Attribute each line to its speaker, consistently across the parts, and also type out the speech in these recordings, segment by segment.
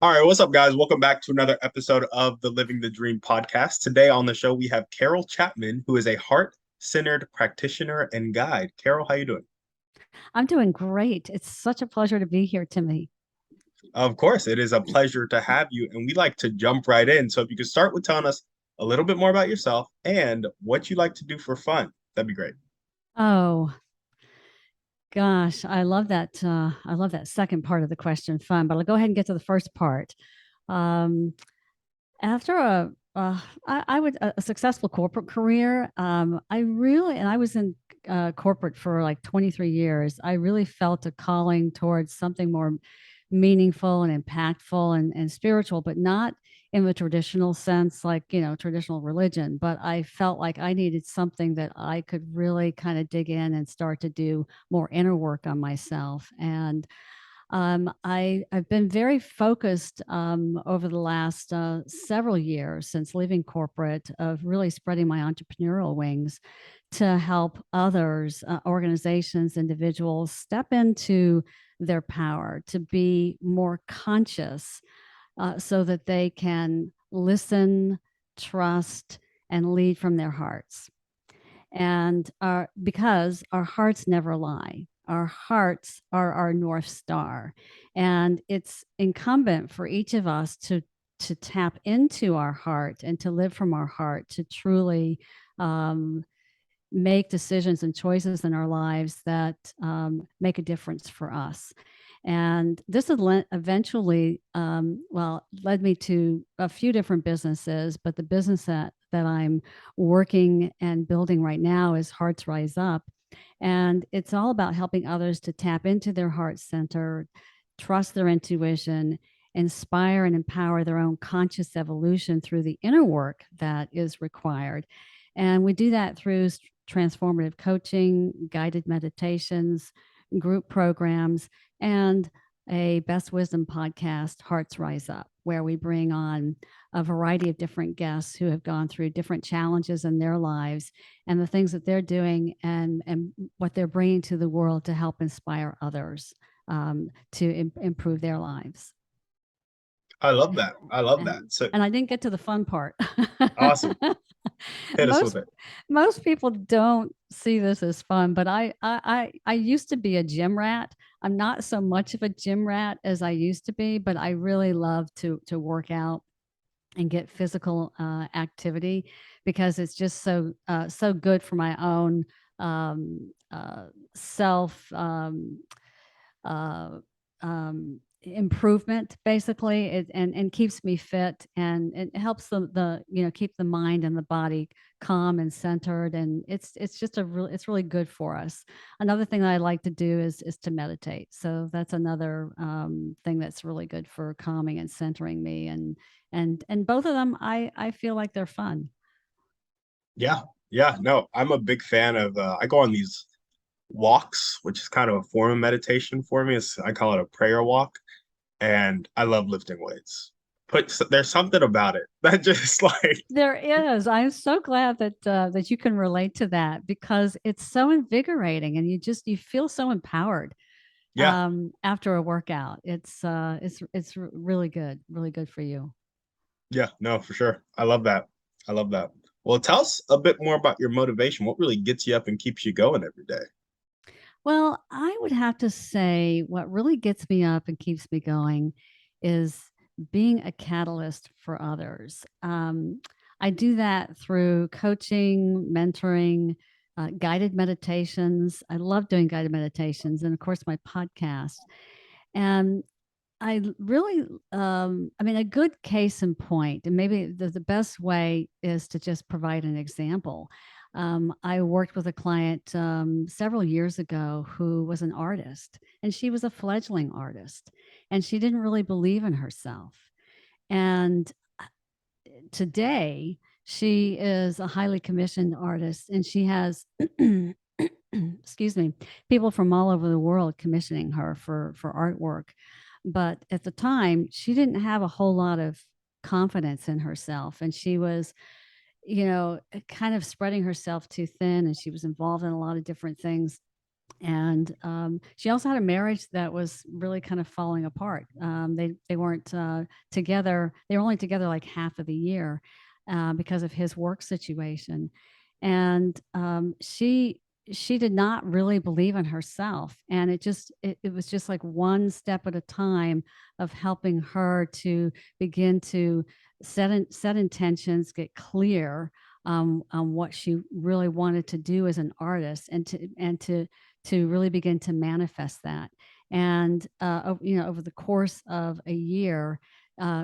Speaker 1: All right, what's up, guys? Welcome back to another episode of the Living the Dream podcast. Today on the show, we have Carol Chapman, who is a heart-centered practitioner and guide. Carol, how you doing?
Speaker 2: I'm doing great. It's such a pleasure to be here, Timmy.
Speaker 1: Of course, it is a pleasure to have you, and we like to jump right in. So if you could start with telling us a little bit more about yourself and what you like to do for fun, that'd be great.
Speaker 2: Oh gosh, I love that. I love that second part of the question, fun. But I'll go ahead and get to the first part. Um, after I would a successful corporate career. I was in corporate for like 23 years. I really felt a calling towards something more meaningful and impactful and spiritual, but not in the traditional sense, like, traditional religion. But I felt like I needed something that I could really kind of dig in and start to do more inner work on myself. And I've been very focused over the last several years since leaving corporate of really spreading my entrepreneurial wings to help others, organizations, individuals step into their power to be more conscious so that they can listen, trust, and lead from their hearts. And because our hearts never lie, our hearts are our North Star. And it's incumbent for each of us to tap into our heart and to live from our heart to truly um, make decisions and choices in our lives that make a difference for us. And this eventually, led me to a few different businesses, but the business that I'm working and building right now is Hearts Rise Up. And it's all about helping others to tap into their heart center, trust their intuition, inspire and empower their own conscious evolution through the inner work that is required. And we do that through transformative coaching, guided meditations, group programs, and a Best Wisdom podcast, Hearts Rise Up, where we bring on a variety of different guests who have gone through different challenges in their lives and the things that they're doing and what they're bringing to the world to help inspire others to improve their lives.
Speaker 1: I love that. I love that.
Speaker 2: And
Speaker 1: So
Speaker 2: and I didn't get to the fun part.
Speaker 1: awesome. Hit us with
Speaker 2: most
Speaker 1: it.
Speaker 2: most people don't see this as fun, but I used to be a gym rat. I'm not so much of a gym rat as I used to be, but I really love to work out and get physical activity because it's just so good for my own self uh, improvement, basically. And keeps me fit, and it helps the keep the mind and the body calm and centered, and it's just it's really good for us. Another thing that I like to do is to meditate, so that's another thing that's really good for calming and centering me. And both of them, I feel like they're fun.
Speaker 1: Yeah. Yeah. No, I'm a big fan of I go on these walks, which is kind of a form of meditation for me. I call it a prayer walk, and I love lifting weights. There's something about it that just like
Speaker 2: There is. I'm so glad that you can relate to that because it's so invigorating, and you feel so empowered
Speaker 1: yeah,
Speaker 2: after a workout. It's really good for you.
Speaker 1: yeah, no, for sure. I love that. I love that. Well, tell us a bit more about your motivation. What really gets you up and keeps you going every day?
Speaker 2: Well, I would have to say what really gets me up and keeps me going is being a catalyst for others. I do that through coaching, mentoring, guided meditations. I love doing guided meditations, and of course, my podcast. And I mean, a good case in point, and maybe the best way is to just provide an example. I worked with a client several years ago who was an artist, and she was a fledgling artist, and she didn't really believe in herself. And today, she is a highly commissioned artist, and she has excuse me, people from all over the world commissioning her for artwork. But at the time, she didn't have a whole lot of confidence in herself, and she was, kind of spreading herself too thin, and she was involved in a lot of different things. And she also had a marriage that was really kind of falling apart. They weren't together. They were only together like half of the year because of his work situation, and she did not really believe in herself, and it was just like one step at a time of helping her to begin to set intentions, get clear on what she really wanted to do as an artist, and to really begin to manifest that. And over the course of a year,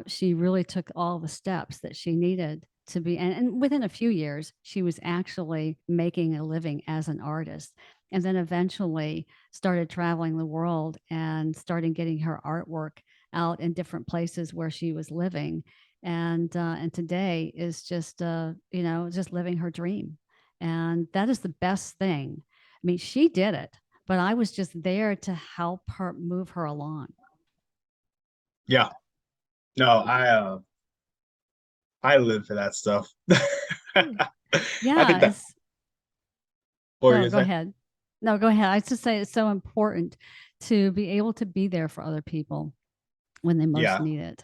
Speaker 2: she really took all the steps that she needed to be, and within a few years, she was actually making a living as an artist. And then eventually started traveling the world and starting getting her artwork out in different places where she was living. And today is just living her dream. And that is the best thing. I mean, she did it, but I was just there to help her move her along.
Speaker 1: Yeah. No, I live for that stuff.
Speaker 2: Mm.
Speaker 1: I think
Speaker 2: Yeah,
Speaker 1: that what were you
Speaker 2: oh,
Speaker 1: gonna
Speaker 2: go
Speaker 1: say?
Speaker 2: ahead. No, go ahead. I just say it's so important to be able to be there for other people when they most
Speaker 1: Yeah.
Speaker 2: need it.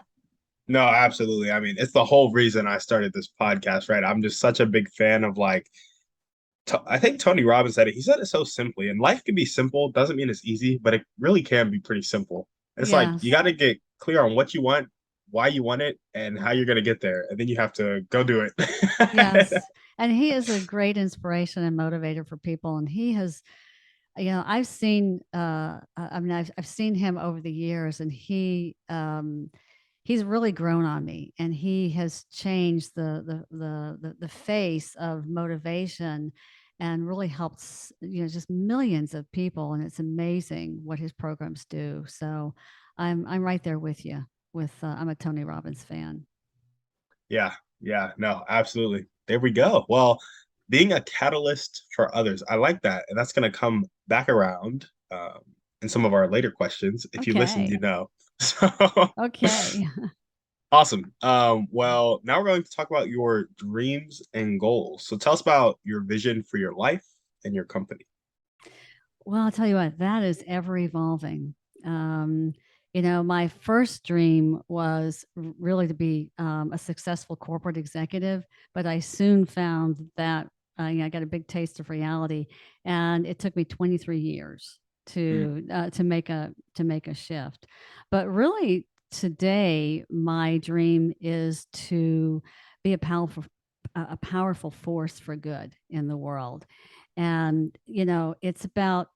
Speaker 1: No, absolutely. I mean, it's the whole reason I started this podcast, right? I'm just such a big fan of like I think Tony Robbins said it. He said it so simply, and life can be simple. Doesn't mean it's easy, but it really can be pretty simple. It's like you
Speaker 2: Yes.
Speaker 1: got to get clear on what you want, why you want it, and how you're going to get there, and then you have to go do it.
Speaker 2: Yes. And he is a great inspiration and motivator for people. And he has, I've seen, I mean, I've seen him over the years, and he's really grown on me, and he has changed the face of motivation, and really helps just millions of people, and it's amazing what his programs do. So I'm right there with you. I'm a Tony Robbins fan.
Speaker 1: Yeah, yeah, no, absolutely. There we go. Well, being a catalyst for others, I like that, and that's going to come back around in some of our later questions. If you listened,
Speaker 2: Okay.
Speaker 1: you know. So
Speaker 2: Okay.
Speaker 1: awesome. Well, now we're going to talk about your dreams and goals. So tell us about your vision for your life and your company.
Speaker 2: Well, I'll tell you what, that is ever evolving. Um, my first dream was really to be a successful corporate executive, but I soon found that I got a big taste of reality, and it took me 23 years
Speaker 1: Mm,
Speaker 2: to make a shift. But really, today, my dream is to be a powerful force for good in the world. And it's about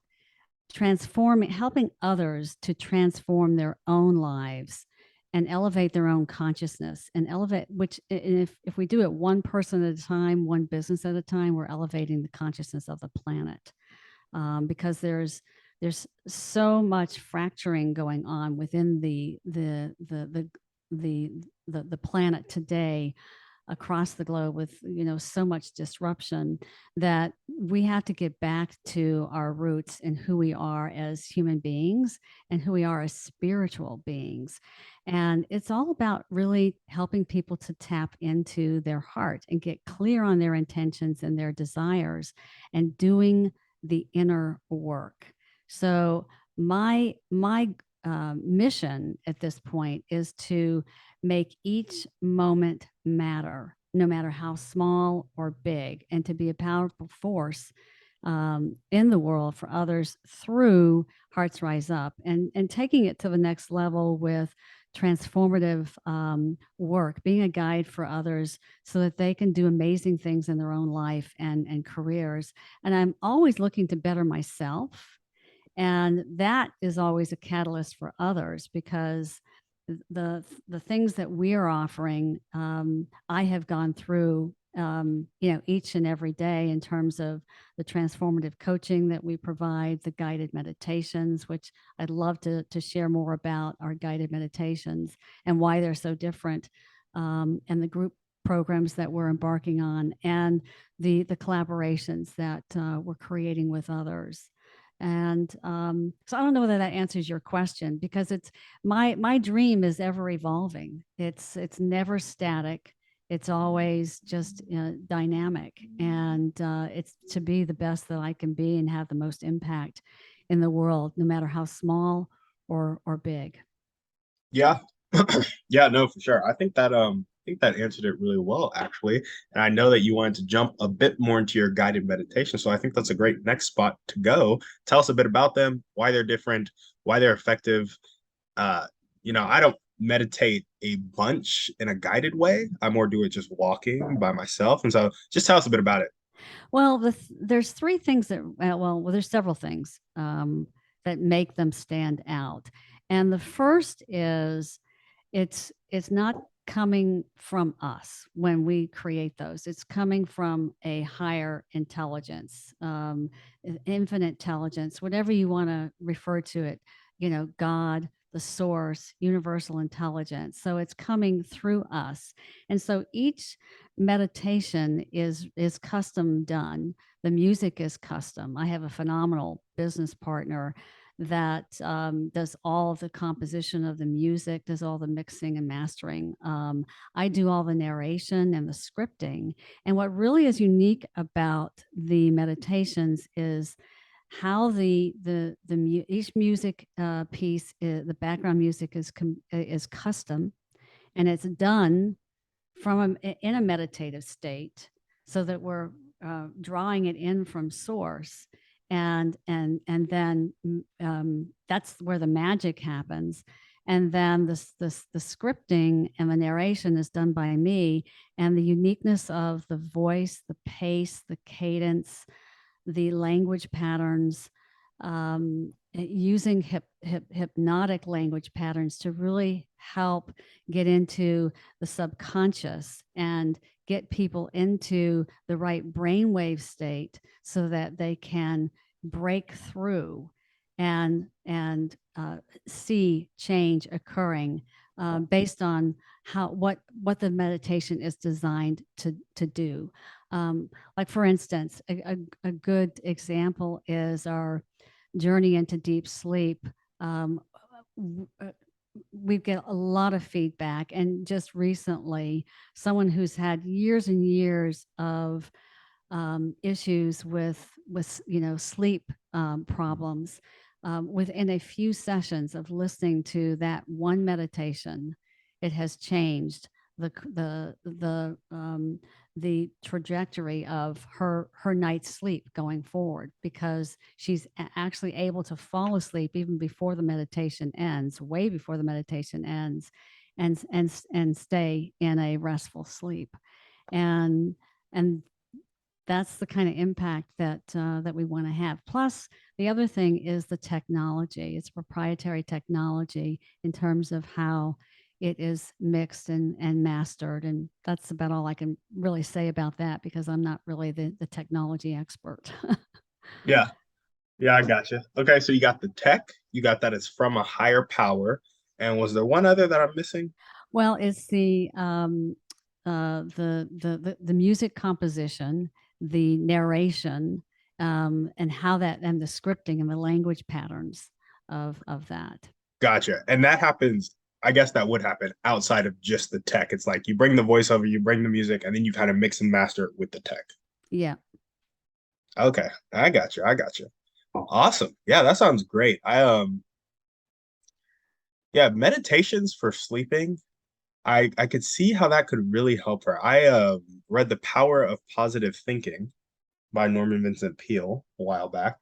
Speaker 2: helping others to transform their own lives and elevate their own consciousness, and elevate which if we do it one person at a time, one business at a time, we're elevating the consciousness of the planet. Because there's so much fracturing going on within the planet today, across the globe, with so much disruption, that we have to get back to our roots and who we are as human beings and who we are as spiritual beings. And it's all about really helping people to tap into their heart and get clear on their intentions and their desires, and doing the inner work. So my mission at this point is to make each moment matter, no matter how small or big, and to be a powerful force in the world for others through Hearts Rise Up, and taking it to the next level with transformative work, being a guide for others so that they can do amazing things in their own life and careers. And I'm always looking to better myself, and that is always a catalyst for others, because the things that we are offering, I have gone through, each and every day, in terms of the transformative coaching that we provide, the guided meditations, which I'd love to share more about our guided meditations and why they're so different, and the group programs that we're embarking on, and the collaborations that we're creating with others. And so I don't know whether that answers your question, because it's my dream is ever evolving. It's never static. It's always just dynamic, and it's to be the best that I can be and have the most impact in the world, no matter how small or big.
Speaker 1: Yeah. Yeah, no, for sure. I think that answered it really well, actually. And I know that you wanted to jump a bit more into your guided meditation. So I think that's a great next spot to go. Tell us a bit about them, why they're different, why they're effective. Uh, I don't meditate a bunch in a guided way. I more do it just walking by myself. And so just tell us a bit about it.
Speaker 2: Well, there's three things that there's several things that make them stand out, and the first is it's not coming from us when we create those. It's coming from a higher intelligence, infinite intelligence, whatever you want to refer to it. God, the source, universal intelligence. So it's coming through us, and so each meditation is custom done. The music is custom. I have a phenomenal business partner that does all of the composition of the music, does all the mixing and mastering. I do all the narration and the scripting. And what really is unique about the meditations is how each music piece, the background music is custom, and it's done in a meditative state, so that we're drawing it in from source, and then that's where the magic happens. And then the scripting and the narration is done by me, and the uniqueness of the voice, the pace, the cadence, the language patterns, using hypnotic language patterns to really help get into the subconscious and get people into the right brainwave state, so that they can break through and see change occurring, based on what the meditation is designed to do. Like, for instance, a good example is our journey into deep sleep. Um, we get a lot of feedback, and just recently, someone who's had years and years of issues with sleep problems, within a few sessions of listening to that one meditation, it has changed the trajectory of her night's sleep going forward, because she's actually able to fall asleep even before the meditation ends, way before the meditation ends, and stay in a restful sleep. And and that's the kind of impact that we want to have. Plus, the other thing is the technology. It's proprietary technology in terms of how it is mixed and mastered. And that's about all I can really say about that, because I'm not really the technology expert.
Speaker 1: Yeah. Yeah, I gotcha. Okay, so you got the tech, you got that it's from a higher power. And was there one other that I'm missing?
Speaker 2: Well, it's the music composition, the narration, and how that, and the scripting and the language patterns of that.
Speaker 1: Gotcha. And that happens, I guess that would happen outside of just the tech. It's like you bring the voiceover, you bring the music, and then you kind of mix and master it with the tech.
Speaker 2: Yeah.
Speaker 1: Okay, I got you. I got you. Awesome. Yeah, that sounds great. Yeah, meditations for sleeping. I could see how that could really help her. I read The Power of Positive Thinking by Norman Vincent Peale a while back,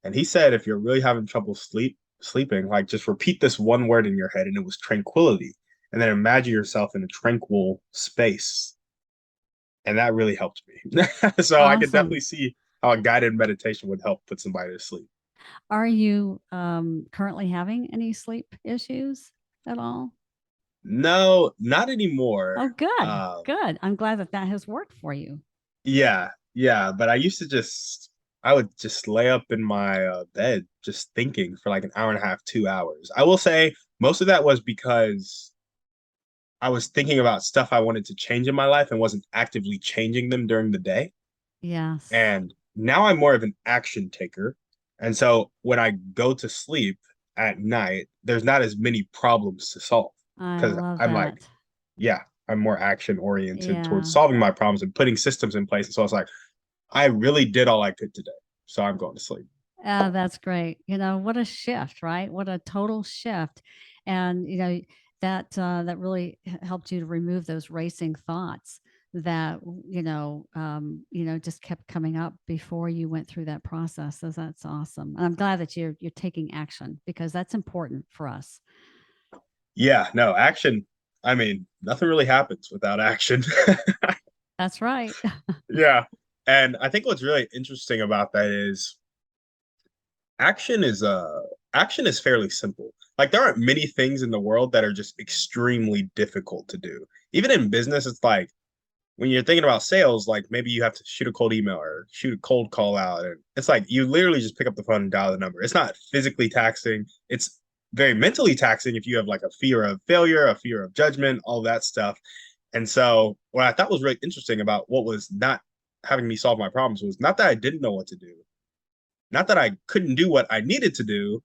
Speaker 1: and he said if you're really having trouble sleeping, like just repeat this one word in your head, and it was tranquility, and then imagine yourself in a tranquil space, and that really helped me. So I could definitely
Speaker 2: Awesome.
Speaker 1: see how a guided meditation would help put somebody to sleep.
Speaker 2: Are you currently having any sleep issues at all?
Speaker 1: No, not anymore.
Speaker 2: Oh, good.
Speaker 1: Um,
Speaker 2: Good. I'm glad that that has worked for you.
Speaker 1: yeah, yeah, but I used to I would just lay up in my bed just thinking for like an hour and a half, 2 hours. I will say most of that was because I was thinking about stuff I wanted to change in my life and wasn't actively changing them during the day.
Speaker 2: Yes.
Speaker 1: And now I'm more of an action taker. And so when I go to sleep at night, there's not as many problems to solve
Speaker 2: I
Speaker 1: because
Speaker 2: love
Speaker 1: I'm like,
Speaker 2: that.
Speaker 1: yeah. I'm more action oriented towards
Speaker 2: Yeah.
Speaker 1: solving my problems and putting systems in place. And so I was like, I really did all I could today. So I'm going to sleep.
Speaker 2: That's great. What a shift, right? What a total shift. And, that really helped you to remove those racing thoughts that, just kept coming up before you went through that process. So that's awesome. And I'm glad that you're taking action because that's important for us.
Speaker 1: Yeah, no, action. I mean, nothing really happens without action.
Speaker 2: That's right.
Speaker 1: Yeah. And I think what's really interesting about that is action is action is fairly simple. Like there aren't many things in the world that are just extremely difficult to do. Even in business, it's like when you're thinking about sales, like maybe you have to shoot a cold email or shoot a cold call out. And it's like you literally just pick up the phone and dial the number. It's not physically taxing. It's very mentally taxing if you have like a fear of failure, a fear of judgment, all that stuff. And so what I thought was really interesting about what was not having me solve my problems was not that I didn't know what to do, not that I couldn't do what I needed to do,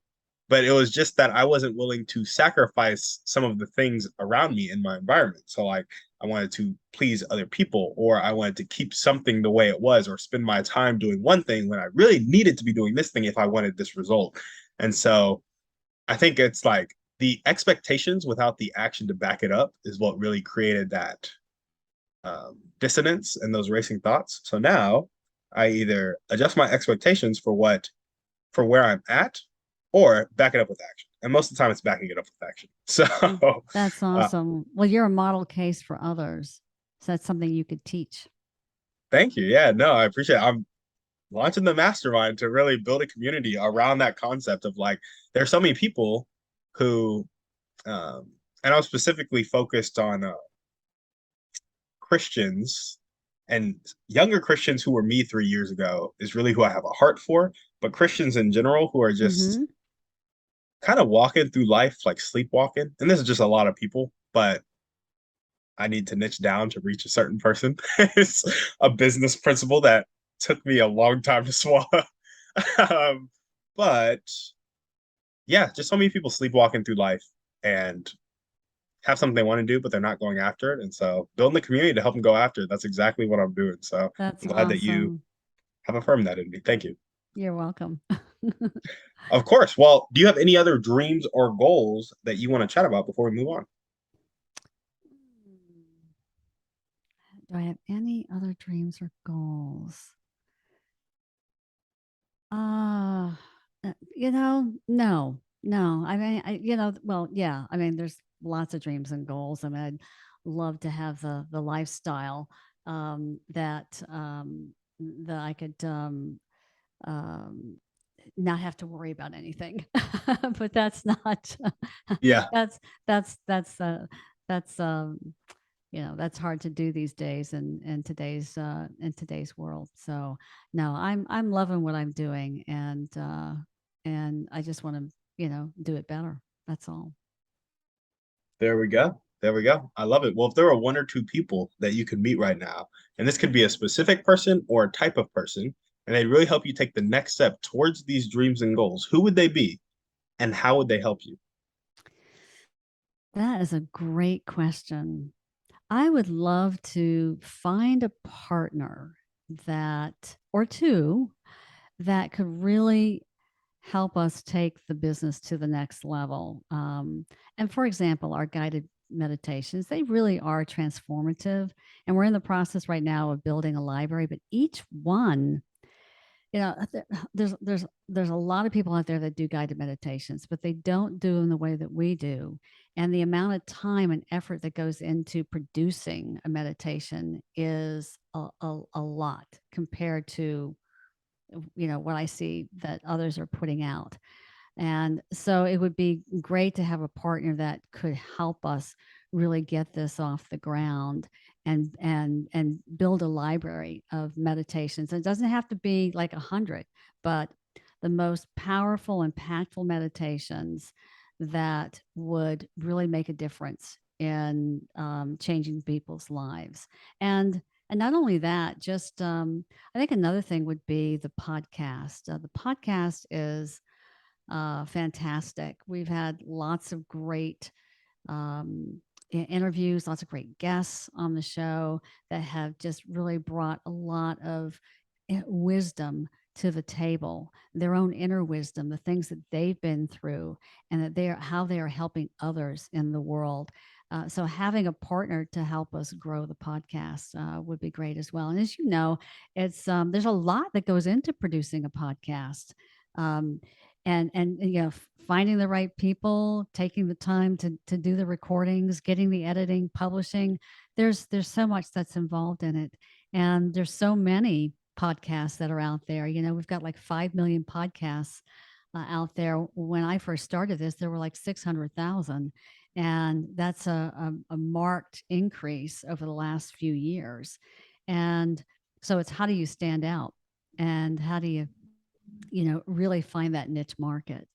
Speaker 1: but it was just that I wasn't willing to sacrifice some of the things around me in my environment. So like I wanted to please other people, or I wanted to keep something the way it was, or spend my time doing one thing when I really needed to be doing this thing if I wanted this result. And so I think it's like the expectations without the action to back it up is what really created that dissonance and those racing thoughts. So now I either adjust my expectations for where I'm at, or back it up with action. And most of the time, it's backing it up with action. So,
Speaker 2: That's
Speaker 1: uh,
Speaker 2: awesome. Well, you're a model case for others. So that's something you could teach.
Speaker 1: thank you. Yeah, no, I appreciate it. I'm launching the mastermind to really build a community around that concept of like, there's so many people who, and I was specifically focused on Christians and younger Christians who were me 3 years ago is really who I have a heart for. But Christians in general who are just
Speaker 2: Hmm.
Speaker 1: kind of walking through life like sleepwalking. And this is just a lot of people, but I need to niche down to reach a certain person. It's a business principle that took me a long time to swallow. um, but yeah, just so many people sleepwalking through life and have something they want to do, but they're not going after it. And so building the community to help them go after it, that's exactly what I'm doing. So
Speaker 2: That's
Speaker 1: I'm glad that you
Speaker 2: awesome.
Speaker 1: have affirmed that in me. Thank you.
Speaker 2: You're welcome.
Speaker 1: Of course. Well, do you have any other dreams or goals that you want to chat about before we move on?
Speaker 2: Do I have any other dreams or goals? Uh, no, no. I mean, well, yeah. I mean, there's lots of dreams and goals. I mean, I'd love to have the lifestyle that I could um, not have to worry about anything. But that's not
Speaker 1: Yeah,
Speaker 2: that's that's that's hard to do these days in today's world. So no, I'm loving what I'm doing, and I just want to do it better. That's all.
Speaker 1: there we go. There we go. I love it. Well, if there are one or two people that you could meet right now, and this could be a specific person or a type of person, and they really help you take the next step towards these dreams and goals, who would they be and how would they help you?
Speaker 2: That is a great question. I would love to find a partner that or two that could really help us take the business to the next level. And for example, our guided meditations, they really are transformative. And we're in the process right now of building a library, but each one, there's a lot of people out there that do guided meditations, but they don't do them the way that we do. And the amount of time and effort that goes into producing a meditation is a lot compared to what I see that others are putting out. And so it would be great to have a partner that could help us really get this off the ground and build a library of meditations. And it doesn't have to be like 100, but the most powerful, impactful meditations that would really make a difference in changing people's lives. And not only that, just I think another thing would be the podcast. The podcast is fantastic. We've had lots of great interviews, lots of great guests on the show that have just really brought a lot of wisdom to the table, their own inner wisdom, the things that they've been through, and that they are how they are helping others in the world. So having a partner to help us grow the podcast would be great as well. And as you know, it's there's a lot that goes into producing a podcast. Um, and finding the right people, taking the time to do the recordings, getting the editing, publishing. There's so much that's involved in it, and there's so many podcasts that are out there. We've got like 5 million podcasts out there. When I first started this, there were like 600,000, and that's a marked increase over the last few years. And so it's, how do you stand out, and how do you really find that niche market.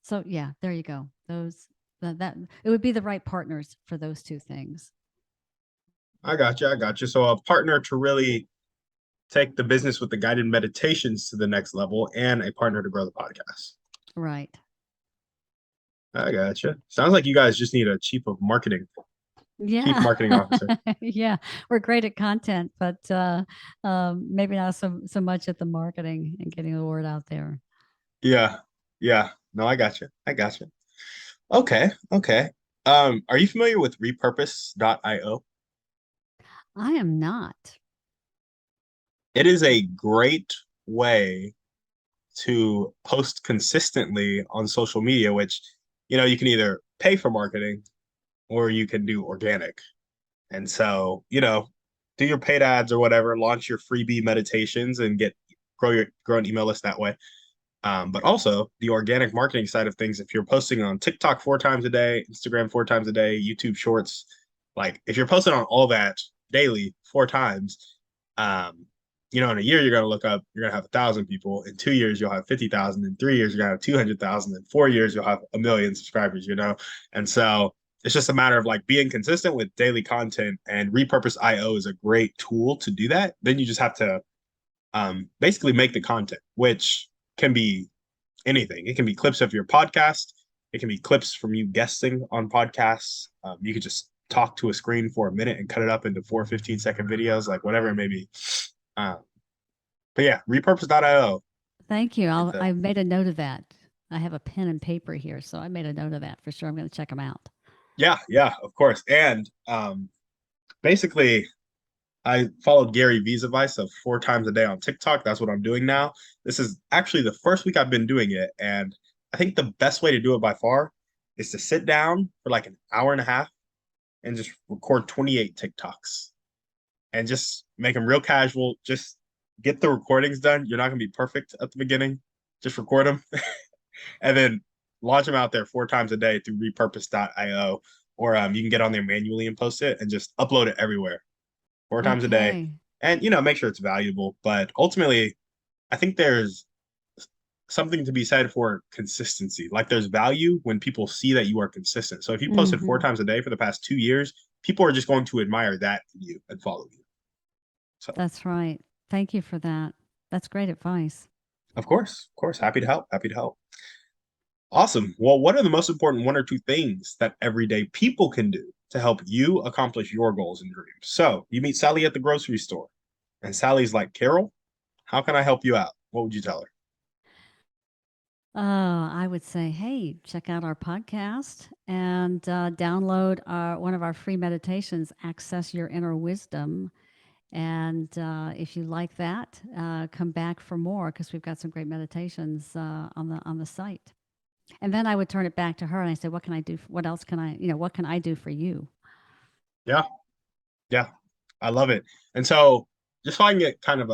Speaker 2: So yeah, there you go. That it would be the right partners for those two things.
Speaker 1: I got you. I got you. So a partner to really take the business with the guided meditations to the next level, and a partner to grow the podcast.
Speaker 2: Right.
Speaker 1: I got you. Sounds like you guys just need a chief
Speaker 2: Yeah.
Speaker 1: marketing officer.
Speaker 2: Yeah. We're great at content, but maybe not so much at the marketing and getting the word out there.
Speaker 1: Yeah. Yeah. No, I got you. I got you. Okay. Okay. Are you familiar with repurpose.io?
Speaker 2: I am not.
Speaker 1: It is a great way to post consistently on social media, which, you can either pay for marketing or you can do organic. And so, do your paid ads or whatever, launch your freebie meditations and grow an email list that way. But also the organic marketing side of things, if you're posting on TikTok 4 times a day, Instagram 4 times a day, YouTube Shorts, like if you're posting on all that daily 4 times, in a year you're gonna look up, you're gonna have 1,000 people. In 2 years you'll have 50,000. In 3 years you're gonna have 200,000. In 4 years you'll have 1 million subscribers. And so it's just a matter of like being consistent with daily content. And Repurpose IO is a great tool to do that. Then you just have to basically make the content, which can be anything. It can be clips of your podcast. It can be clips from you guesting on podcasts. You could just talk to a screen for a minute and cut it up into 4 15-second videos, like whatever it may be. Um, but yeah, repurpose.io.
Speaker 2: Thank you.
Speaker 1: It's a,
Speaker 2: I made a note of that. I have a pen and paper here, so I made a note of that for sure. I'm going to check them out.
Speaker 1: yeah, yeah, of course. And basically, I followed Gary Vee's advice of 4 times a day on TikTok. That's what I'm doing now. This is actually the first week I've been doing it. And I think the best way to do it by far is to sit down for like an hour and a half and just record 28 TikToks and just make them real casual. Just get the recordings done. You're not going to be perfect at the beginning. Just record them and then launch them out there 4 times a day through repurpose.io. Or you can get on there manually and post it and just upload it everywhere 4 times a day.
Speaker 2: Okay.
Speaker 1: And, make sure it's valuable. But ultimately, I think there's something to be said for consistency. Like there's value when people see that you are consistent. So if you posted 4 times a day for the past 2 years, people are just going to admire that in you and follow you. So
Speaker 2: That's right. Thank you for that. That's great advice.
Speaker 1: of course, happy to help. Happy to help. Awesome. Well, what are the most important 1 or 2 things that everyday people can do to help you accomplish your goals and dreams? So you meet Sally at the grocery store, and Sally's like, Carol, how can I help you out? What would you tell her?
Speaker 2: I would say, hey, check out our podcast and download one of our free meditations, Access Your Inner Wisdom. And if you like that, come back for more, because we've got some great meditations on the site. And then I would turn it back to her and I said, what can I do? What else can what can I do for you?
Speaker 1: Yeah, yeah, I love it. And so, just so I can get kind of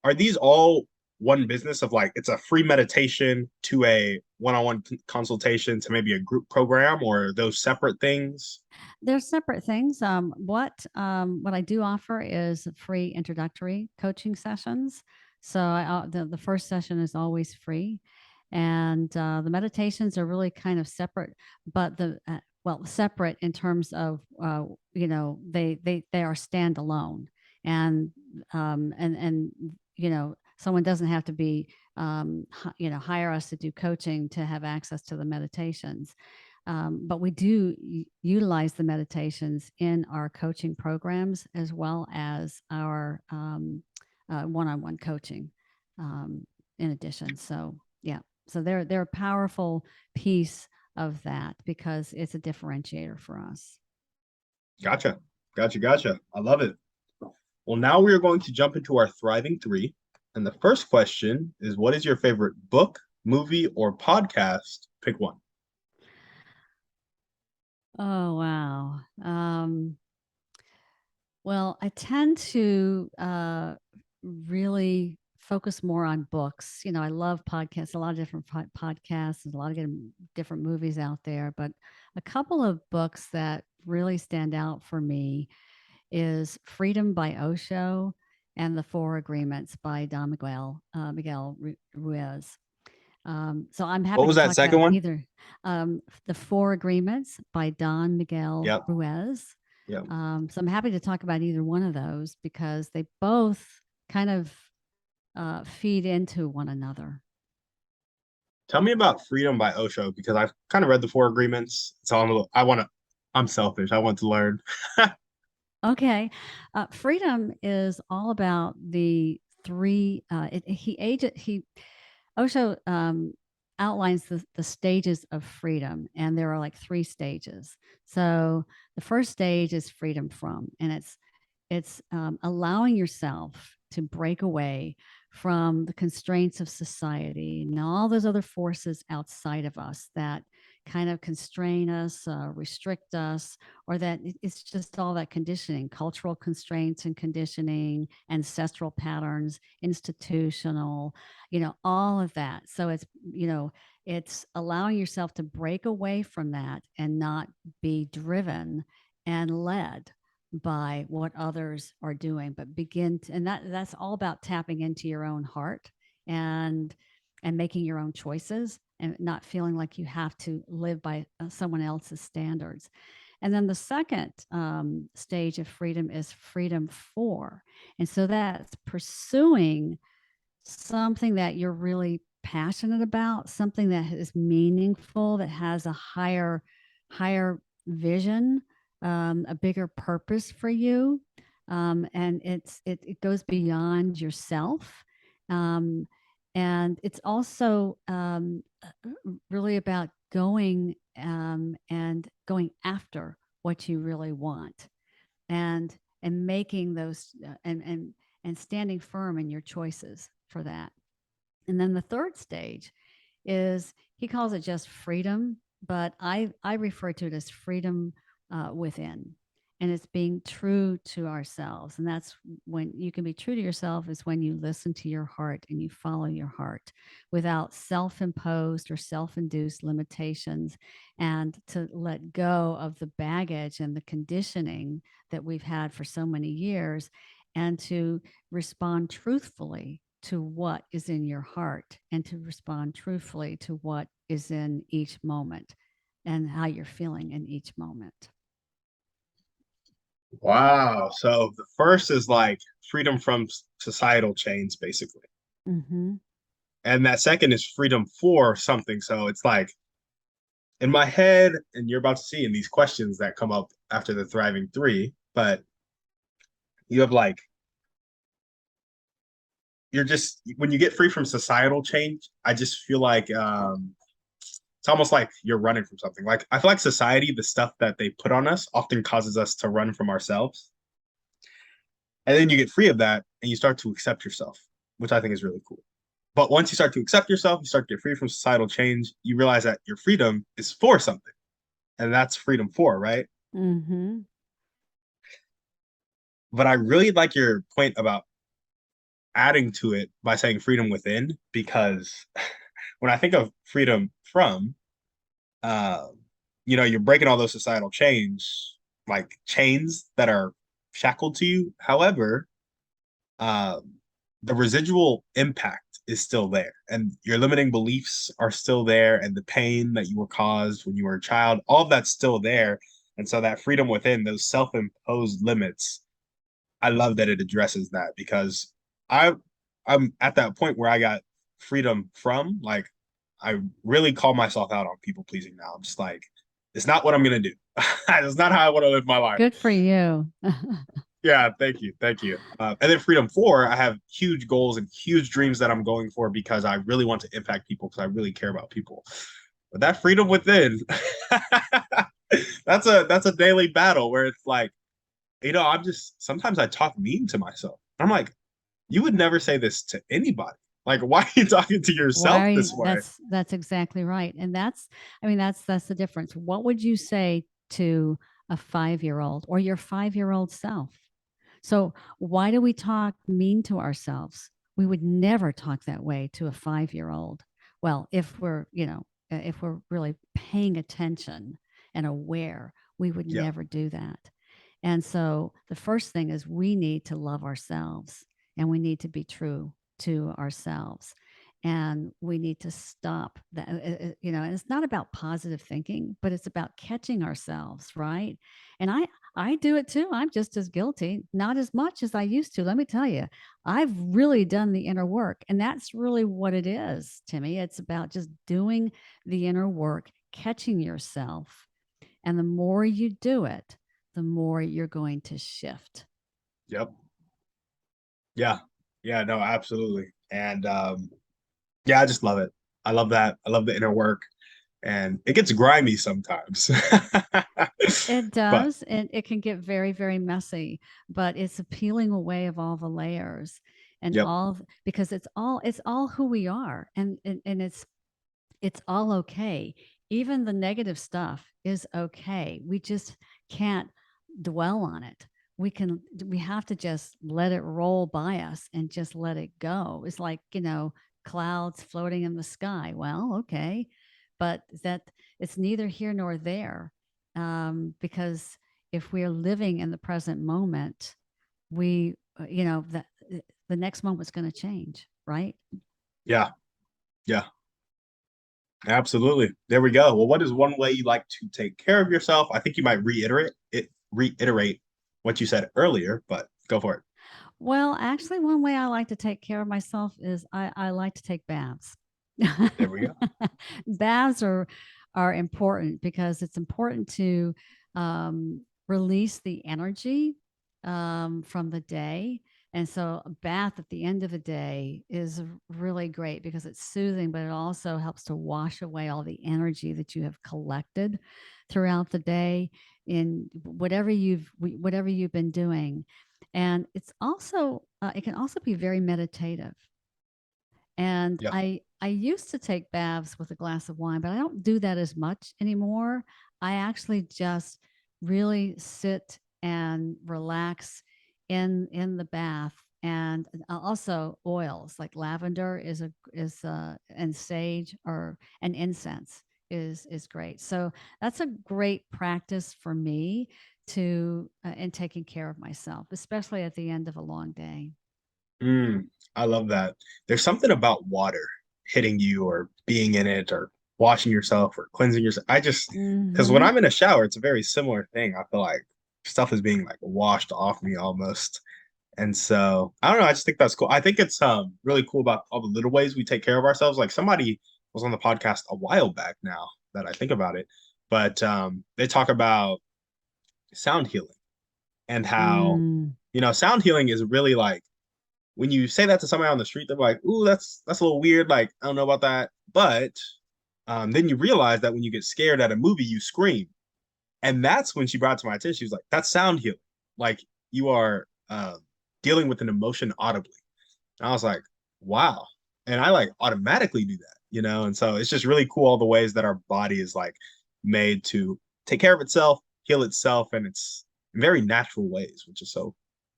Speaker 1: are these all one business of like it's a free meditation to a one-on-one consultation to maybe a group program, or those separate things?
Speaker 2: They're separate things. What I do offer is free introductory coaching sessions. So the first session is always free, and the meditations are really kind of separate, but separate in terms of they are standalone, and someone doesn't have to be hire us to do coaching to have access to the meditations. But we do utilize the meditations in our coaching programs as well as our one-on-one coaching in addition. So yeah, so they're a powerful piece of that because it's a differentiator for us.
Speaker 1: Gotcha. Gotcha. I love it. Well, now we are going to jump into our thriving three. And the first question is, what is your favorite book, movie, or podcast? Pick one.
Speaker 2: Oh wow. Well, I tend to really focus more on books. I love podcasts, a lot of different podcasts, and a lot of different movies out there. But a couple of books that really stand out for me is Freedom by Osho and The Four Agreements by Don Miguel Ruiz. So I'm
Speaker 1: What
Speaker 2: happy
Speaker 1: was
Speaker 2: to
Speaker 1: that
Speaker 2: talk
Speaker 1: second
Speaker 2: about
Speaker 1: one?
Speaker 2: either The Four Agreements by Don Miguel
Speaker 1: Yep.
Speaker 2: Ruiz.
Speaker 1: Yep.
Speaker 2: So I'm happy to talk about either one of those because they both kind of feed into one another.
Speaker 1: Tell me about Freedom by Osho because I've kind of read the Four Agreements. So I'm selfish. I want to learn.
Speaker 2: Okay. Freedom is all about the three, Osho outlines the stages of freedom, and there are like three stages. So the first stage is freedom from, and it's allowing yourself to break away from the constraints of society and all those other forces outside of us that kind of constrain us, restrict us, or that it's just all that conditioning, cultural constraints and conditioning, ancestral patterns, institutional, all of that. So it's allowing yourself to break away from that and not be driven and led by what others are doing, but and that's all about tapping into your own heart and making your own choices and not feeling like you have to live by someone else's standards. And then the second stage of freedom is freedom for. And so that's pursuing something that you're really passionate about, something that is meaningful, that has a higher vision, a bigger purpose for you. And it goes beyond yourself. Um, and it's also really about going after what you really want and making those and standing firm in your choices for that. And then the third stage is he calls it just freedom, but I refer to it as freedom within. And it's being true to ourselves. And that's when you can be true to yourself, is when you listen to your heart and you follow your heart without self imposed or self induced limitations, and to let go of the baggage and the conditioning that we've had for so many years, and to respond truthfully to what is in your heart and to respond truthfully to what is in each moment and how you're feeling in each moment.
Speaker 1: Wow. So the first is like freedom from societal chains, basically.
Speaker 2: Mm-hmm.
Speaker 1: And that second is freedom for something. So it's like in my head, and you're about to see in these questions that come up after the thriving three, but you have like, you're just, when you get free from societal change, I just feel like it's almost like you're running from something. Like I feel like society, the stuff that they put on us often causes us to run from ourselves. And then you get free of that and you start to accept yourself, which I think is really cool. But once you start to accept yourself, you start to get free from societal change, you realize that your freedom is for something. And that's freedom for, right?
Speaker 2: Mm-hmm.
Speaker 1: But I really like your point about adding to it by saying freedom within, because when I think of freedom from, uh, you're breaking all those societal chains, like chains that are shackled to you. However, um, the residual impact is still there, and your limiting beliefs are still there, and the pain that you were caused when you were a child, all of that's still there. And so that freedom within those self-imposed limits, I love that it addresses that because I I'm at that point where I got freedom from, like, I really call myself out on people pleasing now. I'm just like, It's not what I'm gonna do. It's not how I want to live my life.
Speaker 2: Good for you.
Speaker 1: Yeah, thank you, thank you. And then freedom four, I have huge goals and huge dreams that I'm going for because I really want to impact people because I really care about people. But that freedom within, that's a daily battle where it's like, I'm just sometimes I talk mean to myself. I'm like, you would never say this to anybody. Like, why are you talking to
Speaker 2: Why
Speaker 1: yourself
Speaker 2: are you
Speaker 1: this way?
Speaker 2: that's exactly right. And that's I mean that's the difference. What would you say to a 5-year-old or your 5-year-old self? So why do we talk mean to ourselves? We would never talk that way to a 5-year-old. Well, if we're really paying attention and aware, we would
Speaker 1: Yeah,
Speaker 2: never do that. And so the first thing is we need to love ourselves and we need to be true to ourselves. And we need to stop that, and it's not about positive thinking, but it's about catching ourselves, right? And I do it too. I'm just as guilty, not as much as I used to. Let me tell you, I've really done the inner work. And that's really what it is, Timmy. It's about just doing the inner work, catching yourself. And the more you do it, the more you're going to shift.
Speaker 1: yep, yeah, yeah, no, absolutely. And yeah, I just love it. I love that. I love the inner work, and it gets grimy sometimes.
Speaker 2: It
Speaker 1: But
Speaker 2: does, and it can get very, very messy, but it's a peeling away of all the layers and
Speaker 1: yep,
Speaker 2: because it's all who we are, and it's all okay. Even the negative stuff is okay. We just can't dwell on it. We have to just let it roll by us and just let it go. It's like, clouds floating in the sky. Well, okay, but that it's neither here nor there. Because if we're living in the present moment, we, that the next moment's going to change, right?
Speaker 1: yeah, yeah, absolutely. There we go. Well, what is one way you like to take care of yourself? I think you might reiterate what you said earlier, but go for it.
Speaker 2: Well, actually, one way I like to take care of myself is I like to take baths.
Speaker 1: There we go.
Speaker 2: Baths are important because it's important to release the energy from the day. And so a bath at the end of the day is really great because it's soothing, but it also helps to wash away all the energy that you have collected throughout the day in whatever you've been doing. And it can also be very meditative. And
Speaker 1: Yeah.
Speaker 2: I used to take baths with a glass of wine, but I don't do that as much anymore. I actually just really sit and relax in the bath, and also oils like lavender is and sage or an incense is great. So that's a great practice for me to in taking care of myself, especially at the end of a long day.
Speaker 1: Mm, I love that. There's something about water hitting you or being in it or washing yourself or cleansing yourself. Because when
Speaker 2: Hmm.
Speaker 1: I'm in a shower, it's a very similar thing. I feel like stuff is being like washed off me almost. And so I don't know. I just think that's cool. I think it's really cool about all the little ways we take care of ourselves. Like somebody was on the podcast a while back now that I think about it, but they talk about sound healing and how,
Speaker 2: Mm.
Speaker 1: sound healing is really like when you say that to somebody on the street, they're like, "Ooh, that's a little weird. Like, I don't know about that." But then you realize that when you get scared at a movie, you scream, and that's when she brought it to my attention. She was like, "That's sound healing. Like, you are dealing with an emotion audibly." And I was like, "Wow!" And I like automatically do that. And so it's just really cool all the ways that our body is like made to take care of itself, heal itself, and it's in very natural ways, which is so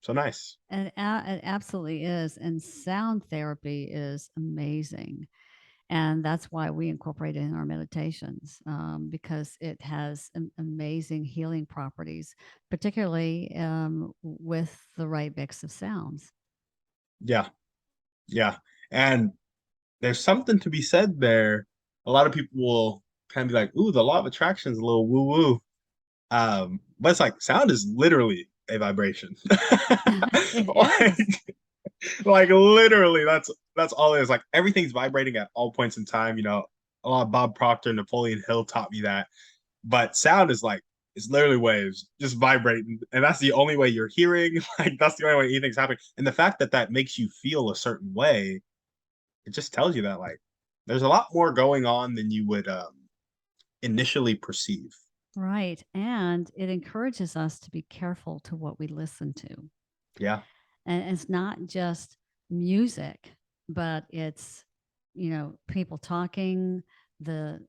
Speaker 1: nice.
Speaker 2: It absolutely is. And sound therapy is amazing. And that's why we incorporate it in our meditations because it has amazing healing properties, particularly with the right mix of sounds.
Speaker 1: Yeah, yeah. And there's something to be said there. A lot of people will kind of be like, "Ooh, the law of attraction is a little woo woo." But it's like sound is literally a vibration.
Speaker 2: It
Speaker 1: like,
Speaker 2: is.
Speaker 1: like literally, that's all it is. Like everything's vibrating at all points in time. A lot of Bob Proctor, Napoleon Hill taught me that. But sound is like it's literally waves just vibrating, and that's the only way you're hearing. Like that's the only way anything's happening. And the fact that that makes you feel a certain way, it just tells you that like there's a lot more going on than you would initially perceive.
Speaker 2: Right. And it encourages us to be careful to what we listen to.
Speaker 1: Yeah,
Speaker 2: And it's not just music, but it's, people talking, the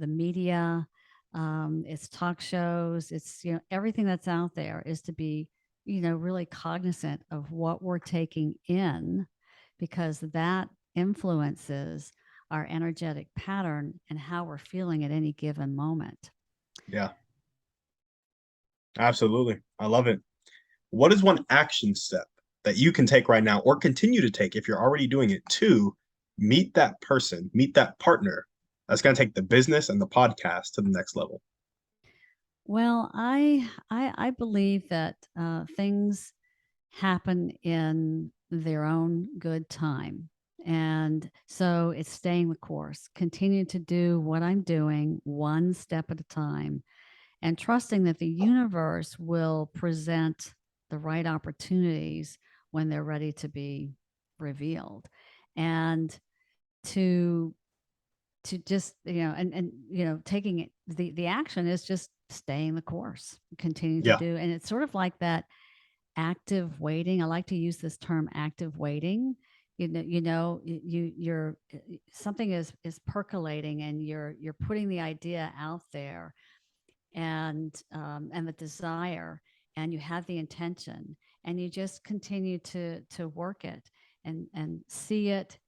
Speaker 2: media, it's talk shows, it's, everything that's out there is to be, really cognizant of what we're taking in, because that influences our energetic pattern and how we're feeling at any given moment.
Speaker 1: yeah, absolutely. I love it. What is one action step that you can take right now or continue to take if you're already doing it to meet that person, meet that partner that's going to take the business and the podcast to the next level?
Speaker 2: Well, I believe that things happen in their own good time. And so it's staying the course, continue to do what I'm doing one step at a time, and trusting that the universe will present the right opportunities when they're ready to be revealed. And to just, taking it, the action is just staying the course, continue to
Speaker 1: Yeah,
Speaker 2: do. And it's sort of like that active waiting. I like to use this term active waiting. You're something is percolating, and you're putting the idea out there, and the desire, and you have the intention, and you just continue to work it, and see it,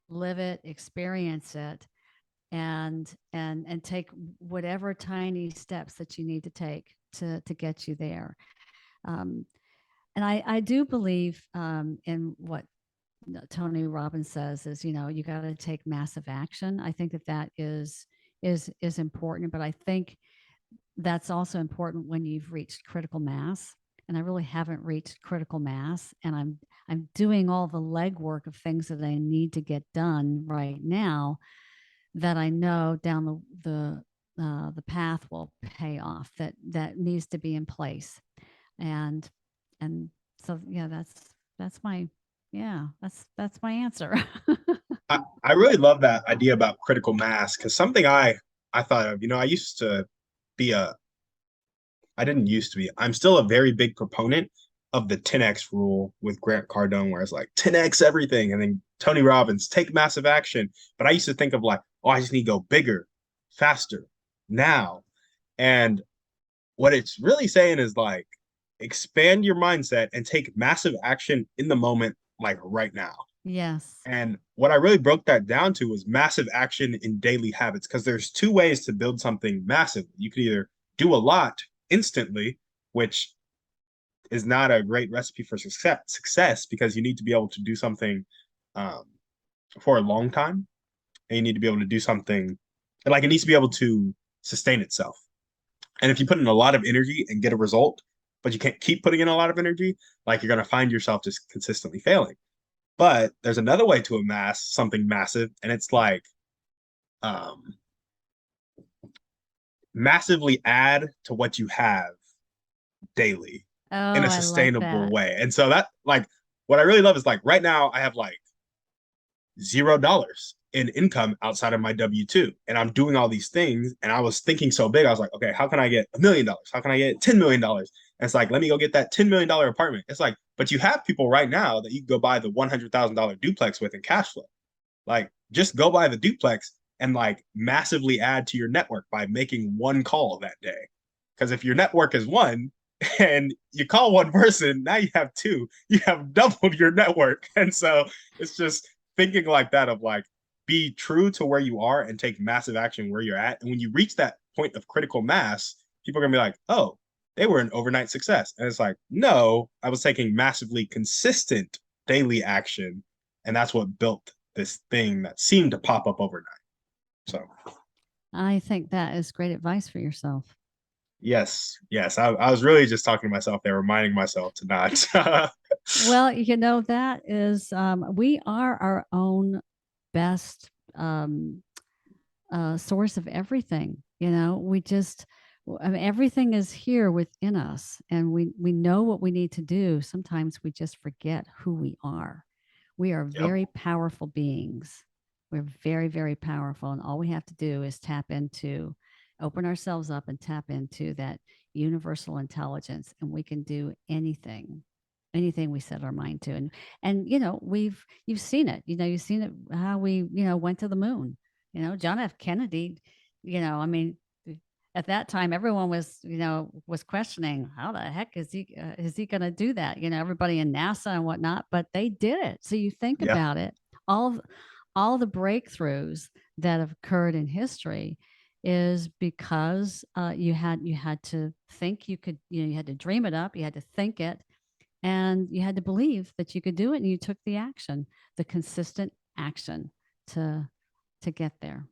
Speaker 2: live it, experience it, and take whatever tiny steps that you need to take to get you there. Um, and I do believe in what Tony Robbins says is, you got to take massive action. I think that that is important, but I think that's also important when you've reached critical mass. And I really haven't reached critical mass, and I'm doing all the legwork of things that I need to get done right now, that I know down the path will pay off, that needs to be in place. And and so, yeah, that's my yeah, that's my answer.
Speaker 1: I really love that idea about critical mass because something I thought of, I used to be a I didn't used to be. I'm still a very big proponent of the 10x rule with Grant Cardone, where it's like 10x everything, and then Tony Robbins, take massive action. But I used to think of like, oh, I just need to go bigger, faster, now. And what it's really saying is like, expand your mindset and take massive action in the moment, like right now.
Speaker 2: Yes.
Speaker 1: And what I really broke that down to was massive action in daily habits, because there's two ways to build something massive. You can either do a lot instantly, which is not a great recipe for success because you need to be able to do something um, for a long time, and you need to be able to do something like it needs to be able to sustain itself. And if you put in a lot of energy and get a result, but you can't keep putting in a lot of energy, like you're going to find yourself just consistently failing. But there's another way to amass something massive, and it's like um, massively add to what you have daily
Speaker 2: Oh,
Speaker 1: in a
Speaker 2: I like
Speaker 1: sustainable
Speaker 2: that.
Speaker 1: way. And so that like what I really love is like right now I have like $0 in income outside of my W-2. And I'm doing all these things. And I was thinking so big. I was like, okay, how can I get $1 million? How can I get $10 million? And it's like, let me go get that $10 million apartment. It's like, but you have people right now that you can go buy the $100,000 duplex with in cash flow. Like, just go buy the duplex and like massively add to your network by making one call that day. Because if your network is one and you call one person, now you have two, you have doubled your network. And so it's just thinking like that of like, be true to where you are and take massive action where you're at. And when you reach that point of critical mass, people are going to be like, oh, they were an overnight success. And it's like, no, I was taking massively consistent daily action. And that's what built this thing that seemed to pop up overnight. So,
Speaker 2: I think that is great advice for yourself.
Speaker 1: yes, yes, I was really just talking to myself there, reminding myself to not.
Speaker 2: Well, that is, we are our own best source of everything. We just, I mean, everything is here within us, and we know what we need to do. Sometimes we just forget who we are. We are
Speaker 1: Yep.
Speaker 2: very powerful beings. We're very, very powerful, and all we have to do is open ourselves up and tap into that universal intelligence, and we can do anything we set our mind to. And you've seen it. You've seen it how we went to the moon. John F. Kennedy. I mean, at that time, everyone was questioning how the heck is he going to do that? Everybody in NASA and whatnot, but they did it. So you think
Speaker 1: Yeah.
Speaker 2: about it, all all the breakthroughs that have occurred in history is because you had to think you could, you had to dream it up, you had to think it, and you had to believe that you could do it, and you took the action, the consistent action to get there.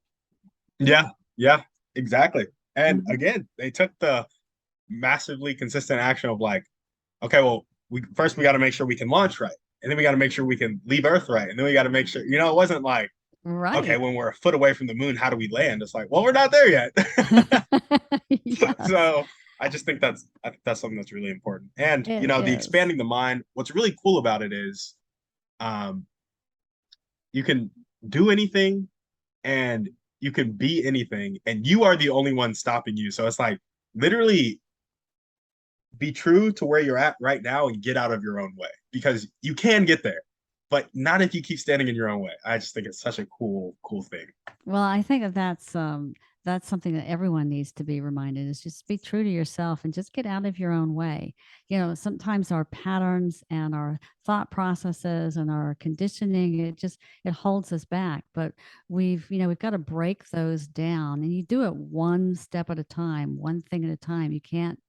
Speaker 1: Yeah. Yeah. Exactly. And
Speaker 2: Mhm.
Speaker 1: again, they took the massively consistent action of like, okay, well, we got to make sure we can launch right, and then we got to make sure we can leave Earth right, and then we got to make sure, it wasn't like, okay,
Speaker 2: Right.
Speaker 1: when we're a foot away from the moon, how do we land? It's like, well, we're not there yet.
Speaker 2: Yes,
Speaker 1: So I think that's something that's really important. And
Speaker 2: it
Speaker 1: the
Speaker 2: is.
Speaker 1: expanding the mind, what's really cool about it is um you can do anything and you can be anything, and you are the only one stopping you. So it's like literally be true to where you're at right now and get out of your own way, because you can get there, but not if you keep standing in your own way. I just think it's such a cool thing.
Speaker 2: Well, I think that's something that everyone needs to be reminded, is just be true to yourself and just get out of your own way. Sometimes our patterns and our thought processes and our conditioning, it holds us back. But we've got to break those down, and you do it one step at a time, one thing at a time. You can't,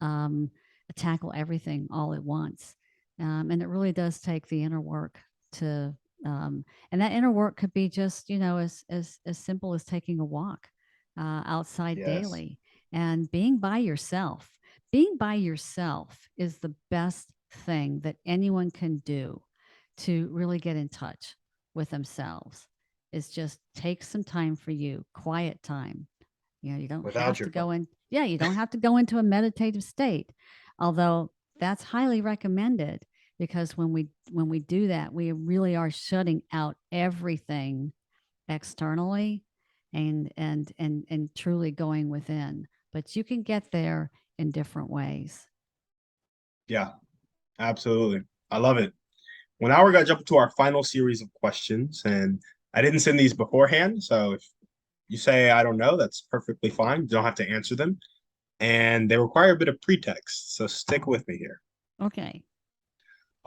Speaker 2: um, tackle everything all at once. And it really does take the inner work to, and that inner work could be just, as simple as taking a walk outside
Speaker 1: Yes,
Speaker 2: daily and being by yourself. Being by yourself is the best thing that anyone can do to really get in touch with themselves. Is just take some time for you, quiet time. You don't
Speaker 1: without
Speaker 2: have
Speaker 1: your
Speaker 2: to
Speaker 1: phone.
Speaker 2: go in, yeah, you don't have to go into a meditative state. Although that's highly recommended, because when we do that, we really are shutting out everything externally, and truly going within. But you can get there in different ways.
Speaker 1: Yeah, absolutely. I love it. Well, now we're gonna jump into our final series of questions, and I didn't send these beforehand, so if you say I don't know, that's perfectly fine. You don't have to answer them, and they require a bit of pretext, so stick with me here.
Speaker 2: Okay.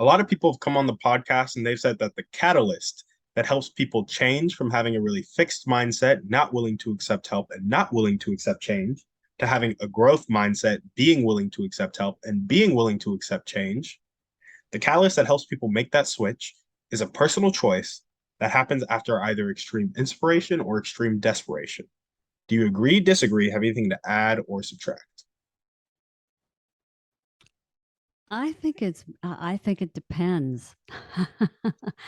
Speaker 1: A lot of people have come on the podcast and they've said that the catalyst that helps people change from having a really fixed mindset, not willing to accept help and not willing to accept change, to having a growth mindset, being willing to accept help and being willing to accept change. The catalyst that helps people make that switch is a personal choice that happens after either extreme inspiration or extreme desperation. Do you agree, disagree, have anything to add or subtract?
Speaker 2: I think it depends.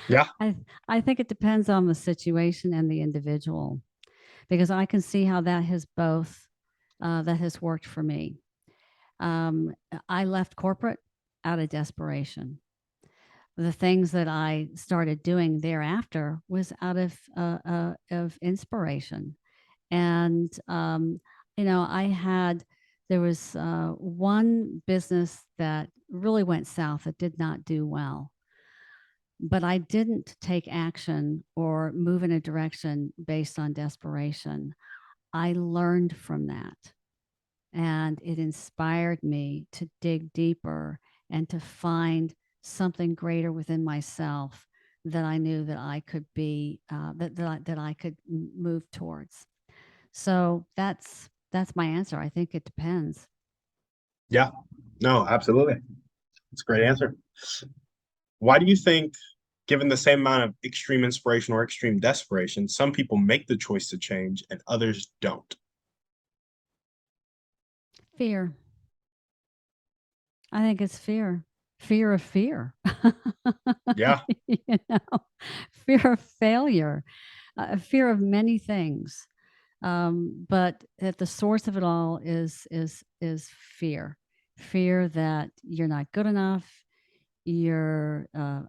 Speaker 1: Yeah.
Speaker 2: I I think it depends on the situation and the individual, because I can see how that has worked for me. I left corporate out of desperation. The things that I started doing thereafter was out of inspiration. And I had there was one business that really went south, that did not do well, but I didn't take action or move in a direction based on desperation. I learned from that, and it inspired me to dig deeper and to find something greater within myself that I knew that I could be that I could move towards. So that's my answer. I think it depends.
Speaker 1: Yeah. No, absolutely. It's a great answer. Why do you think, given the same amount of extreme inspiration or extreme desperation, some people make the choice to change and others don't?
Speaker 2: Fear. I think it's fear. Fear of fear.
Speaker 1: Yeah.
Speaker 2: you know, fear of failure, fear of many things. But at the source of it all is fear, fear that you're not good enough, your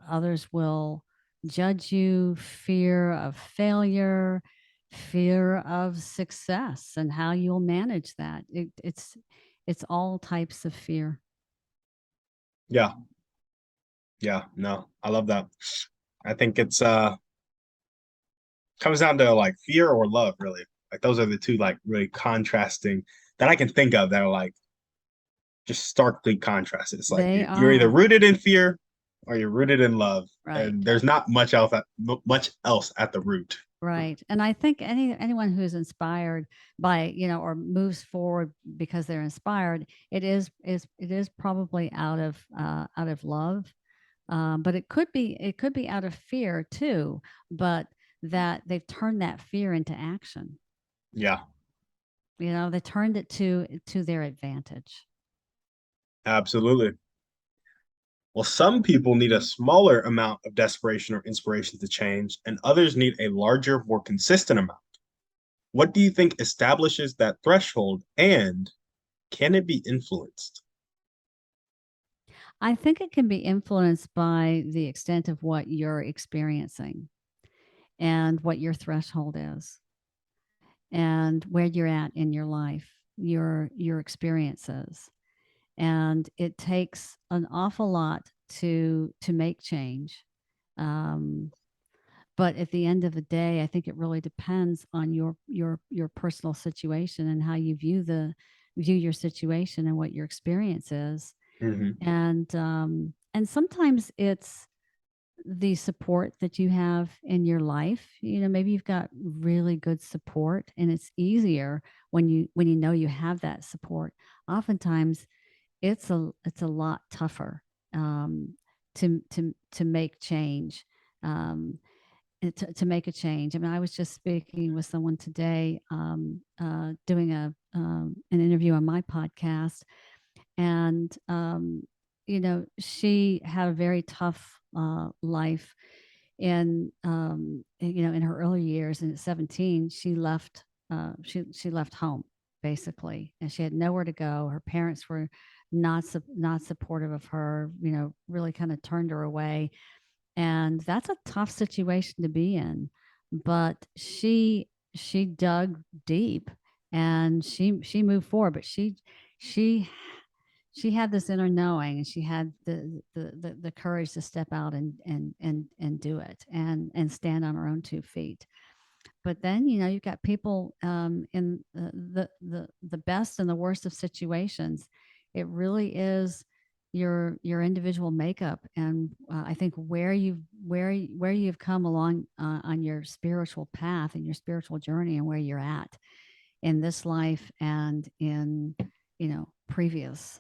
Speaker 2: others will judge you, fear of failure, fear of success, and how you'll manage that. It's all types of fear.
Speaker 1: Yeah. Yeah. No, I love that. I think it's comes down to like fear or love, really. Like those are the two like really contrasting that I can think of that are like just starkly contrasted. It's like
Speaker 2: They
Speaker 1: you're either
Speaker 2: are
Speaker 1: rooted in fear or you're rooted in love, and
Speaker 2: right.
Speaker 1: there's not much else at the root.
Speaker 2: Right. And I think anyone who's inspired by, or moves forward because they're inspired, it is probably out of love. But it could be out of fear too, but that they've turned that fear into action.
Speaker 1: Yeah,
Speaker 2: They turned it to their advantage.
Speaker 1: absolutely. Well, some people need a smaller amount of desperation or inspiration to change, and others need a larger, more consistent amount. What do you think establishes that threshold, and can it be influenced?
Speaker 2: I think it can be influenced by the extent of what you're experiencing and what your threshold is and where you're at in your life, your experiences. And it takes an awful lot to make change. Um, but at the end of the day, I think it really depends on your personal situation and how you view your situation and what your experience is.
Speaker 1: Hmm.
Speaker 2: And sometimes it's the support that you have in your life. Maybe you've got really good support, and it's easier when you know you have that support. Oftentimes it's a lot tougher, to make change, um, and to make a change. I mean, I was just speaking with someone today, doing an interview on my podcast, and she had a very tough life in her early years. And at 17, she left home, basically, and she had nowhere to go. Her parents were not supportive of her, really kind of turned her away. And that's a tough situation to be in. But she dug deep, and she moved forward. But she she had this inner knowing, and she had the courage to step out and do it, and stand on her own 2 feet. But then, you've got people, in the best and the worst of situations. It really is your individual makeup, and I think where you've come along, on your spiritual path and your spiritual journey, and where you're at in this life and in previous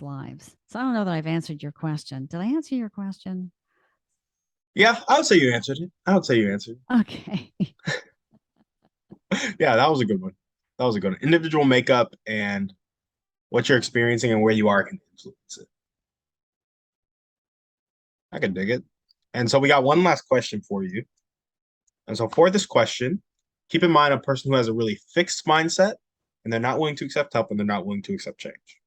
Speaker 2: lives. So I don't know that I've answered your question. Did I answer your question?
Speaker 1: Yeah, I would say you answered it. I would say you answered.
Speaker 2: Okay.
Speaker 1: Yeah, that was a good one. That was a good one. Individual makeup and what you're experiencing and where you are can influence it. I can dig it. And so we got one last question for you. And so for this question, keep in mind a person who has a really fixed mindset and they're not willing to accept help and they're not willing to accept change.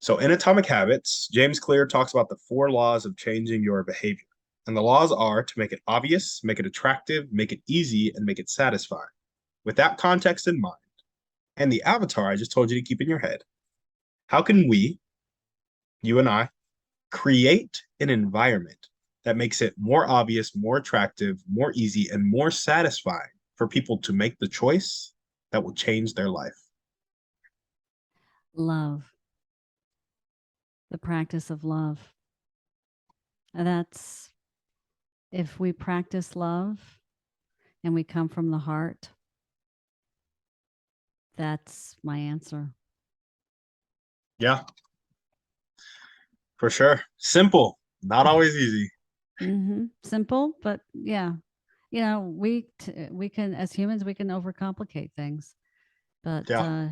Speaker 1: So in Atomic Habits, James Clear talks about the 4 laws of changing your behavior. And the laws are to make it obvious, make it attractive, make it easy, and make it satisfying. With that context in mind, and the avatar I just told you to keep in your head, how can we, you and I, create an environment that makes it more obvious, more attractive, more easy, and more satisfying for people to make the choice that will change their life?
Speaker 2: Love, the practice of love. And that's if we practice love and we come from the heart, that's my answer.
Speaker 1: Yeah, for sure. Simple, not always easy.
Speaker 2: Simple, but yeah, we can, as humans, we can overcomplicate things, but
Speaker 1: Yeah,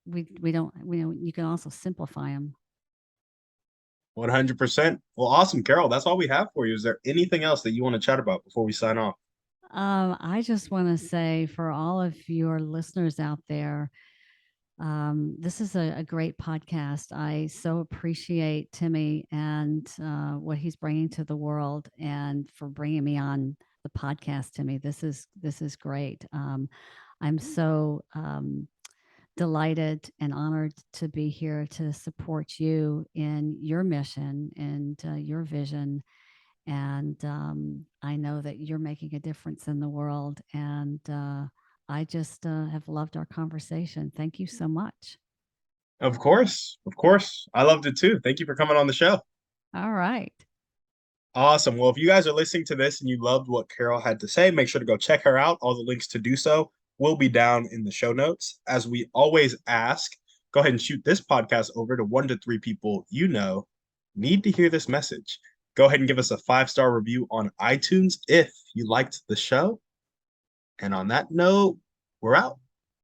Speaker 2: we don't. You can also simplify them.
Speaker 1: 100%. Well, awesome, Carol. That's all we have for you. Is there anything else that you want to chat about before we sign off?
Speaker 2: I just want to say for all of your listeners out there, this is a great podcast. I so appreciate Timmy and what he's bringing to the world, and for bringing me on the podcast. Timmy, this is great. I'm so delighted and honored to be here to support you in your mission and your vision. And I know that you're making a difference in the world. And I just have loved our conversation. Thank you so much.
Speaker 1: Of course, of course. I loved it too. Thank you for coming on the show.
Speaker 2: All right.
Speaker 1: Awesome. Well, if you guys are listening to this and you loved what Carol had to say, make sure to go check her out. All the links to do so will be down in the show notes. As we always ask, go ahead and shoot this podcast over to 1 to 3 people you know need to hear this message. Go ahead and give us a 5-star review on iTunes if you liked the show. And on that note, we're out.